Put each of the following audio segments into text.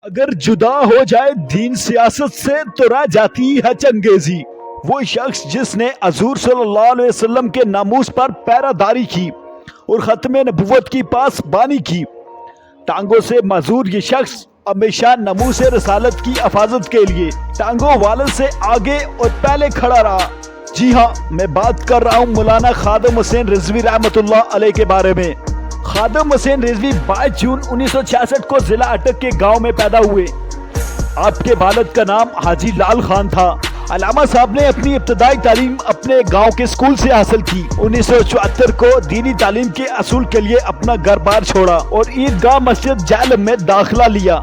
اگر جدا ہو جائے دین سیاست سے تو رہ جاتی ہے چنگیزی۔ وہ شخص جس نے حضور صلی اللہ علیہ وسلم کے ناموس پر پیرا داری کی اور ختم نبوت کی پاس بانی کی، ٹانگوں سے معذور یہ شخص ہمیشہ ناموس رسالت کی حفاظت کے لیے ٹانگوں والد سے آگے اور پہلے کھڑا رہا۔ جی ہاں، میں بات کر رہا ہوں مولانا خادم حسین رضوی رحمۃ اللہ علیہ کے بارے میں۔ خادم حسین رضوی 22 جون 1966 کو ضلع اٹک کے گاؤں میں پیدا ہوئے۔ آپ کے والد کا نام حاجی لال خان تھا۔ علامہ صاحب نے اپنی ابتدائی تعلیم اپنے گاؤں کے اسکول سے حاصل کی۔ 1974 کو دینی تعلیم کے اصول کے لیے اپنا گھر بار چھوڑا اور عیدگاہ مسجد جہلم میں داخلہ لیا۔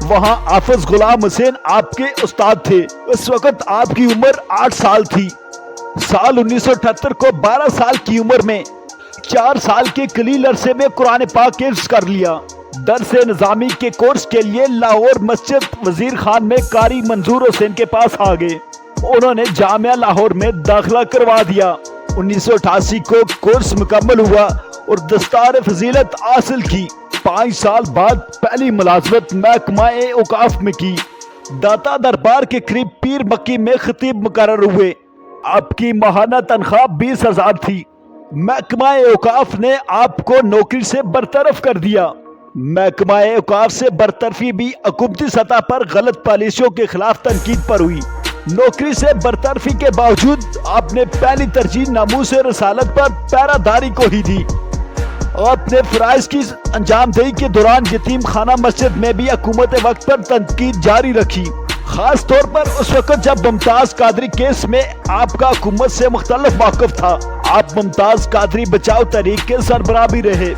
وہاں حافظ غلام حسین آپ کے استاد تھے۔ اس وقت آپ کی عمر 8 سال تھی۔ سال 1978 کو 12 سال کی عمر میں 4 سال کے قلیل عرصے میں قرآن پاک حفظ کر لیا۔ درس نظامی کے کورس کے لیے لاہور مسجد وزیر خان میں قاری منظور حسین کے پاس آ گئے۔ انہوں نے جامعہ لاہور میں داخلہ کروا دیا۔ 1988 کو کورس مکمل ہوا اور دستار فضیلت حاصل کی۔ 5 سال بعد پہلی ملازمت محکمہ اوقاف میں کی۔ داتا دربار کے قریب پیر مکی میں خطیب مقرر ہوئے۔ آپ کی ماہانہ تنخواہ 20,000 تھی۔ محکمہ اوقاف نے آپ کو نوکری سے برطرف کر دیا۔ محکمہ اوقاف سے برطرفی بھی حکومتی سطح پر غلط پالیسیوں کے خلاف تنقید پر ہوئی۔ نوکری سے برطرفی کے باوجود آپ نے پہلی ترجیح ناموس رسالت پر پیرا داری کو ہی دی۔ آپ نے فرائض کی انجام دہی کے دوران یتیم خانہ مسجد میں بھی حکومت وقت پر تنقید جاری رکھی، خاص طور پر اس وقت جب ممتاز قادری کیس میں آپ کا حکومت سے مختلف موقف تھا۔ آپ ممتاز قادری بچاؤ تحریک کے سربراہ بھی رہے۔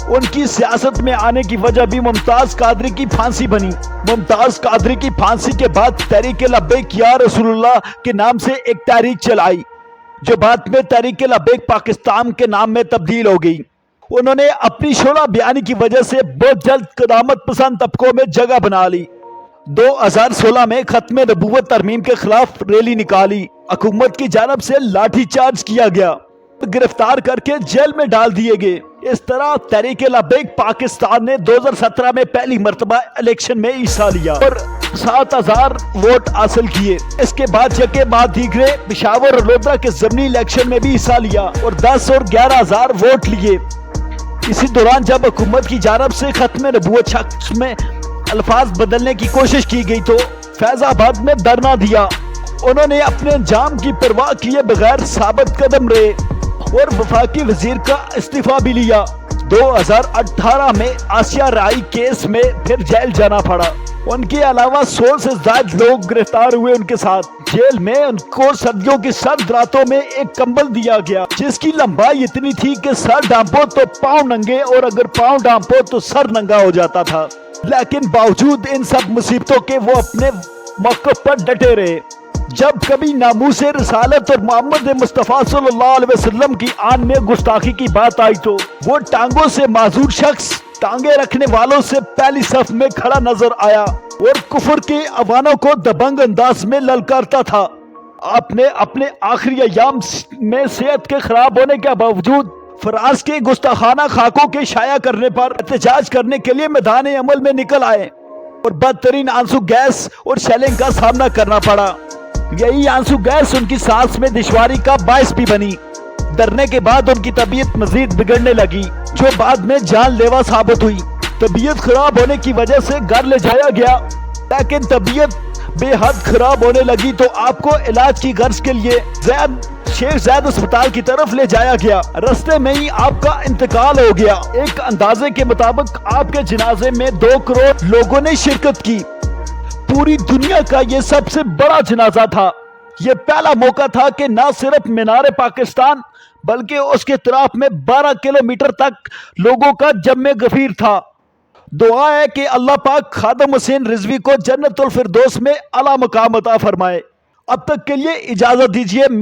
ان کی سیاست میں آنے کی وجہ بھی ممتاز قادری کی پھانسی بنی۔ ممتاز قادری کی پھانسی کے بعد تحریک لبیک یا رسول اللہ کے نام سے ایک تحریک چلائی، جو بعد میں تحریک لبیک پاکستان کے نام میں تبدیل ہو گئی۔ انہوں نے اپنی شعلہ بیانی کی وجہ سے بہت جلد قدامت پسند طبقوں میں جگہ بنا لی۔ 2016 میں ختم نبوت ترمیم کے خلاف ریلی نکالی۔ حکومت کی جانب سے لاٹھی چارج کیا گیا، گرفتار کر کے جیل میں ڈال دیے گئے۔ اس طرح تحریک لبیک پاکستان نے 2017 میں پہلی مرتبہ الیکشن میں حصہ لیا اور 7,000 ووٹ حاصل کیے۔ اس کے بعد یکے بعد دیگرے پشاور اور لودھا کے ضمنی الیکشن میں بھی حصہ لیا اور 10 اور 11,000 ووٹ لیے۔ اسی دوران جب حکومت کی جانب سے ختم نبوت شخص میں الفاظ بدلنے کی کوشش کی گئی تو فیض آباد میں دھرنا دیا۔ انہوں نے اپنے انجام کی پرواہ کیے بغیر ثابت قدم رہے اور وفاقی وزیر کا استعفیٰ بھی لیا۔ 2018 میں آسیہ رائی کیس میں پھر جیل جانا پڑا۔ ان کے علاوہ 100 سے زائد لوگ گرفتار ہوئے۔ ان کے ساتھ جیل میں ان کو سردیوں کی سرد راتوں میں ایک کمبل دیا گیا جس کی لمبائی اتنی تھی کہ سر ڈانپو تو پاؤں ننگے اور اگر پاؤں ڈانپو تو سر ننگا ہو جاتا تھا۔ لیکن باوجود ان سب مصیبتوں کے وہ اپنے موقف پر ڈٹے رہے۔ جب کبھی ناموس رسالت اور محمد مصطفیٰ صلی اللہ علیہ وسلم کی آن میں گستاخی کی بات آئی تو وہ ٹانگوں سے معذور شخص ٹانگیں رکھنے والوں سے پہلی صف میں کھڑا نظر آیا اور کفر کے عوانوں کو دبنگ انداز میں للکارتا تھا۔ آپ نے اپنے آخری ایام میں صحت کے خراب ہونے کے باوجود فراز کے گستاخانہ خاکوں کے شائع کرنے پر احتجاج کرنے کے لیے میدان عمل میں نکل آئے اور بدترین آنسو گیس اور شیلنگ کا سامنا کرنا پڑا۔ یہی آنسو گیس ان کی سانس میں دشواری کا باعث بھی بنی۔ ڈرنے کے بعد ان کی طبیعت مزید بگڑنے لگی جو بعد میں جان لیوا ثابت ہوئی۔ طبیعت خراب ہونے کی وجہ سے گھر لے جایا گیا، لیکن طبیعت بے حد خراب ہونے لگی تو آپ کو علاج کی غرض کے لیے شیخ زید اسپتال کی طرف لے جایا گیا۔ رستے میں ہی آپ کا انتقال ہو گیا۔ ایک اندازے کے مطابق آپ کے جنازے میں 2 کروڑ لوگوں نے شرکت کی۔ پوری دنیا کا یہ سب سے بڑا جنازہ تھا۔ یہ پہلا موقع تھا کہ نہ صرف مینار پاکستان بلکہ اس کے اطراف میں 12 کلومیٹر تک لوگوں کا جمع غفیر تھا۔ دعا ہے کہ اللہ پاک خادم حسین رضوی کو جنت الفردوس میں اعلیٰ مقام عطا فرمائے۔ اب تک کے لیے اجازت دیجیے۔